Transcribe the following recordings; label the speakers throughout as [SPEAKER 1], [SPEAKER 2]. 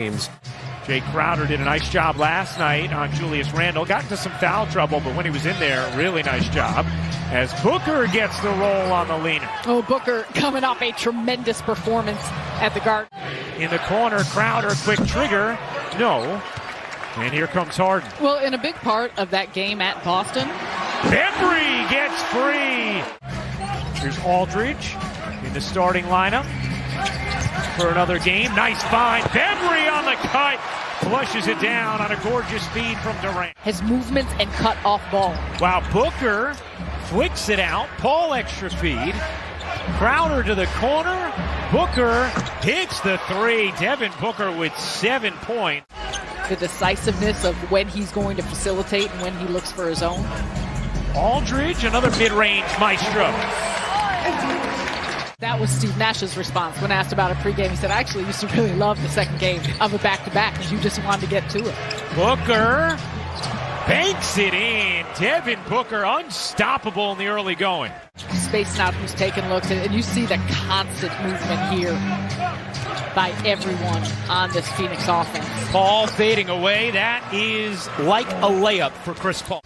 [SPEAKER 1] games.
[SPEAKER 2] Jay Crowder did a nice job last night on Julius Randle. Got into some foul trouble, but when he was in there, really nice job. As Booker gets the roll on the leaner.
[SPEAKER 3] Oh, Booker coming off a tremendous performance at the Garden.
[SPEAKER 2] In the corner, Crowder, quick trigger. No. And here comes Harden.
[SPEAKER 3] Well, in a big part of that game at Boston.
[SPEAKER 2] Bembry gets free. Here's Aldridge in the starting lineup for another game. Nice find. Bembry on the cut. Flushes it down on a gorgeous feed from Durant.
[SPEAKER 3] His movements and cut off ball.
[SPEAKER 2] Wow, Booker flicks it out. Paul extra feed. Crowder to the corner. Booker hits the three. Devin Booker with 7 points.
[SPEAKER 3] The decisiveness of when he's going to facilitate and when he looks for his own.
[SPEAKER 2] Aldridge, another mid-range maestro.
[SPEAKER 3] That was Steve Nash's response when asked about a pregame. He said, I actually used to really love the second game of a back-to-back because you just wanted to get to it.
[SPEAKER 2] Booker banks it in. Devin Booker unstoppable in the early going.
[SPEAKER 3] Spacing out who's taking looks, and you see the constant movement here by everyone on this Phoenix offense.
[SPEAKER 2] Paul fading away. That is like a layup for Chris Paul.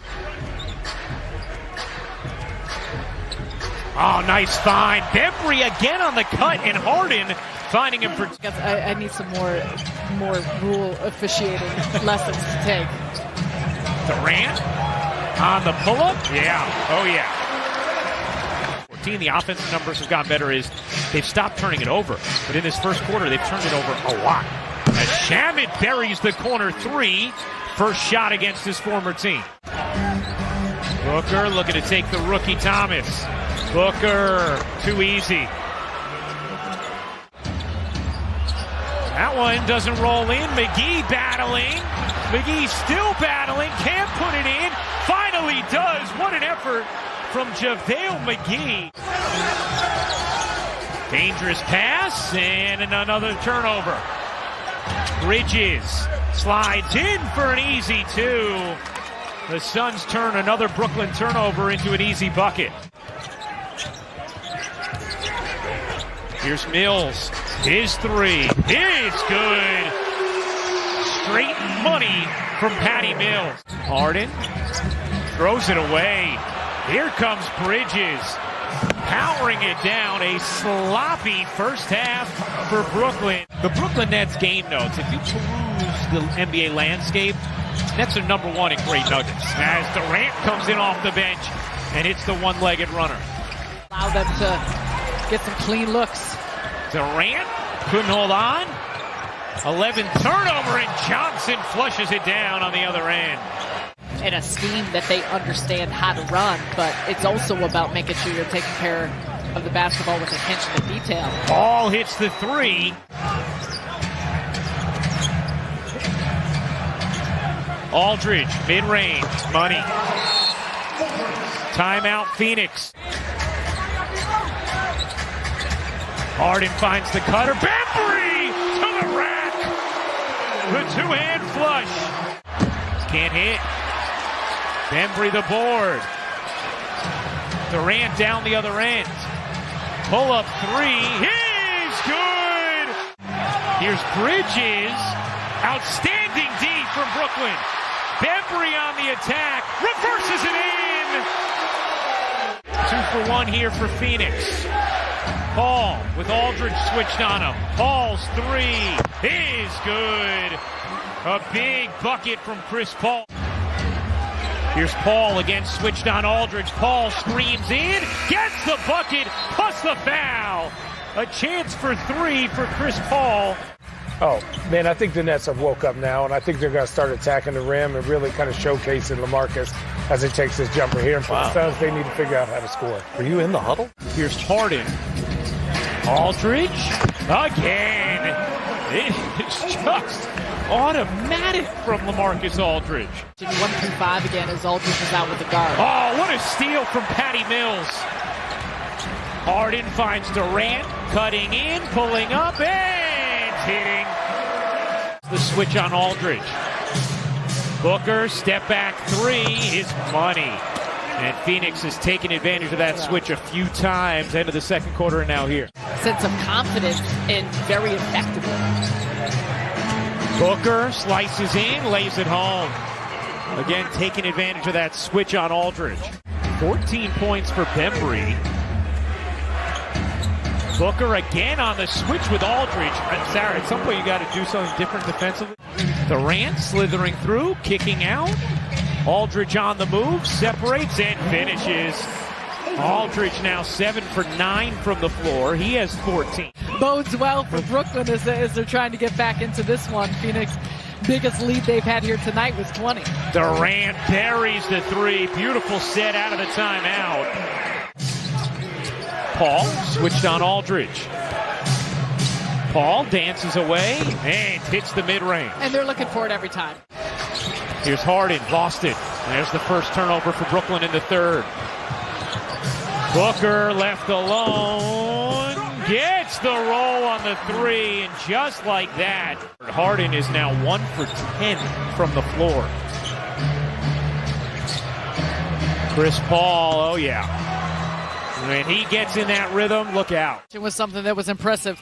[SPEAKER 2] Oh, nice find. Bembry again on the cut, and Harden finding him for...
[SPEAKER 3] I need some more rule officiating lessons to take.
[SPEAKER 2] Durant on the pull-up. Yeah. Oh, yeah. 14, the offensive numbers have gotten better is they've stopped turning it over. But in this first quarter, they've turned it over a lot. As Shamet buries the corner three. First shot against his former team. Booker looking to take the rookie Thomas. Booker, too easy. That one doesn't roll in. McGee battling. McGee still battling. Can't put it in. Finally does. What an effort from JaVale McGee. Dangerous pass and another turnover. Bridges slides in for an easy two. The Suns turn another Brooklyn turnover into an easy bucket. Here's Mills. His three is good. Straight money from Patty Mills. Harden throws it away. Here comes Bridges. Powering it down. A sloppy first half for Brooklyn. The Brooklyn Nets game notes. If you peruse the NBA landscape, Nets are number one in great nuggets. As Durant comes in off the bench and hits the one-legged runner.
[SPEAKER 3] Allow them to get some clean looks.
[SPEAKER 2] Durant couldn't hold on. 11 turnover, and Johnson flushes it down on the other end.
[SPEAKER 3] And a scheme that they understand how to run, but it's also about making sure you're taking care of the basketball with attention to detail.
[SPEAKER 2] Ball hits the three. Aldridge, mid-range, money. Timeout, Phoenix. Harden finds the cutter. Bembry to the rack. The two-hand flush. Can't hit. Bembry the board. Durant down the other end. Pull-up three is good. Here's Bridges. Outstanding D from Brooklyn. Bembry on the attack. Reverses it in. 2 for 1 here for Phoenix. Paul with Aldridge switched on him. Paul's three is good. A big bucket from Chris Paul. Here's Paul again switched on Aldridge. Paul screams in, gets the bucket, plus the foul. A chance for three for Chris Paul.
[SPEAKER 1] Oh, man, I think the Nets have woke up now, and I think they're going to start attacking the rim and really kind of showcasing LaMarcus as he takes his jumper here. And for the Suns, they need to figure out how to score.
[SPEAKER 4] Are you in the huddle?
[SPEAKER 2] Here's Harden. Aldridge again. It is just automatic from LaMarcus Aldridge.
[SPEAKER 3] 1-5 again as Aldridge is out with the guard.
[SPEAKER 2] Oh, what a steal from Patty Mills. Harden finds Durant, cutting in, pulling up, and hitting. The switch on Aldridge. Booker, step back three is money. And Phoenix has taken advantage of that switch a few times. End of the second quarter and now here.
[SPEAKER 3] Sense of confidence and very effectively.
[SPEAKER 2] Booker slices in, lays it home. Again, taking advantage of that switch on Aldridge. 14 points for Bembry. Booker again on the switch with Aldridge. Sarah, at some point you got to do something different defensively. Durant slithering through, kicking out. Aldridge on the move, separates and finishes. Aldridge now 7 for 9 from the floor. He has 14.
[SPEAKER 3] Bodes well for Brooklyn as they're trying to get back into this one. Phoenix, biggest lead they've had here tonight was 20.
[SPEAKER 2] Durant buries the three. Beautiful set out of the timeout. Paul switched on Aldridge. Paul dances away and hits the mid-range.
[SPEAKER 3] And they're looking for it every time.
[SPEAKER 2] Here's Harden, lost it. There's the first turnover for Brooklyn in the third. Booker left alone, gets the roll on the three, and just like that, Harden is now 1 for 10 from the floor. Chris Paul, oh yeah. When he gets in that rhythm, look out.
[SPEAKER 3] It was something that was impressive.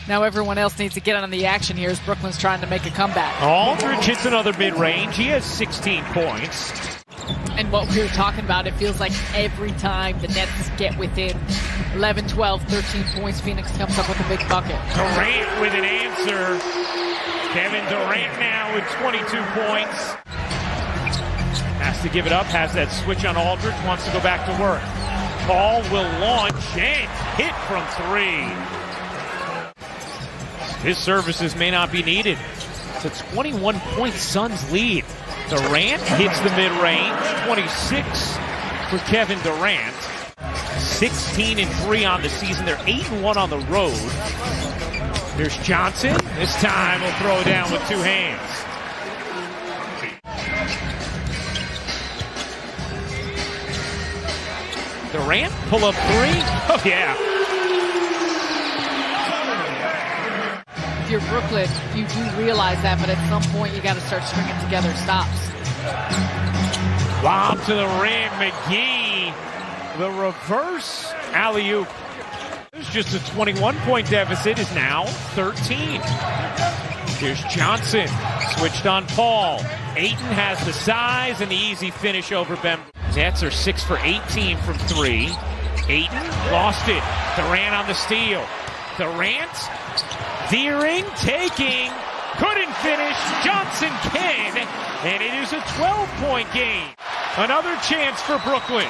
[SPEAKER 3] Now everyone else needs to get on the action here as Brooklyn's trying to make a comeback.
[SPEAKER 2] Aldridge hits another mid-range. He has 16 points.
[SPEAKER 3] And what we were talking about, it feels like every time the Nets get within 11, 12, 13 points, Phoenix comes up with a big bucket.
[SPEAKER 2] Durant with an answer. Kevin Durant now with 22 points. Has to give it up, has that switch on Aldridge, wants to go back to work. Paul will launch and hit from three. His services may not be needed. It's a 21-point Suns lead. Durant hits the mid-range, 26 for Kevin Durant. 16-3 on the season. They're 8-1 on the road. Here's Johnson. This time he'll throw it down with two hands. Durant, pull up three. Oh, yeah.
[SPEAKER 3] If you're Brooklyn, you do realize that, but at some point you got to start stringing together stops.
[SPEAKER 2] Lob to the rim, McGee. The reverse alley-oop. There's just a 21-point deficit, is now 13. Here's Johnson, switched on Paul. Ayton has the size and the easy finish over Bembry. Nets are 6 for 18 from three. Ayton lost it. Durant on the steal. Durant veering, taking, couldn't finish. Johnson can, and it is a 12-point game. Another chance for Brooklyn.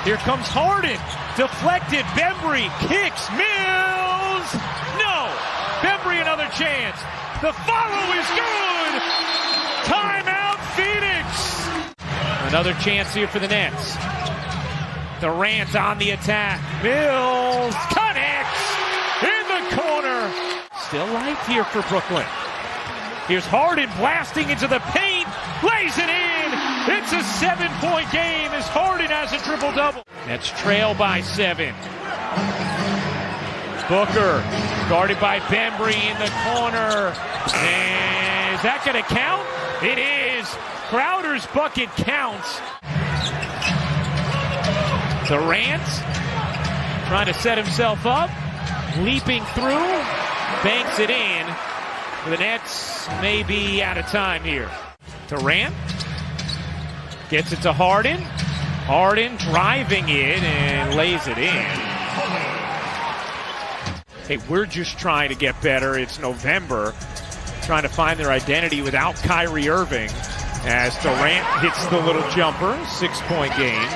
[SPEAKER 2] Here comes Harden. Deflected. Bembry kicks. Mills. No. Bembry another chance. The follow is good. Timeout Phoenix. Another chance here for the Nets. Durant on the attack. Mills connects in the corner. Still life here for Brooklyn. Here's Harden blasting into the paint. Lays it in. It's a 7-point game as Harden has a triple-double. Nets trail by 7. Booker guarded by Bembry in the corner. And is that going to count? It is. Crowder's bucket counts. Durant trying to set himself up. Leaping through. Banks it in. The Nets may be out of time here. Durant gets it to Harden. Harden driving it and lays it in. Hey, we're just trying to get better. It's November. Trying to find their identity without Kyrie Irving. As Durant hits the little jumper. 6-point game.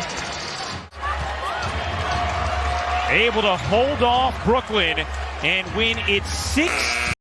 [SPEAKER 2] Able to hold off Brooklyn and win its 6th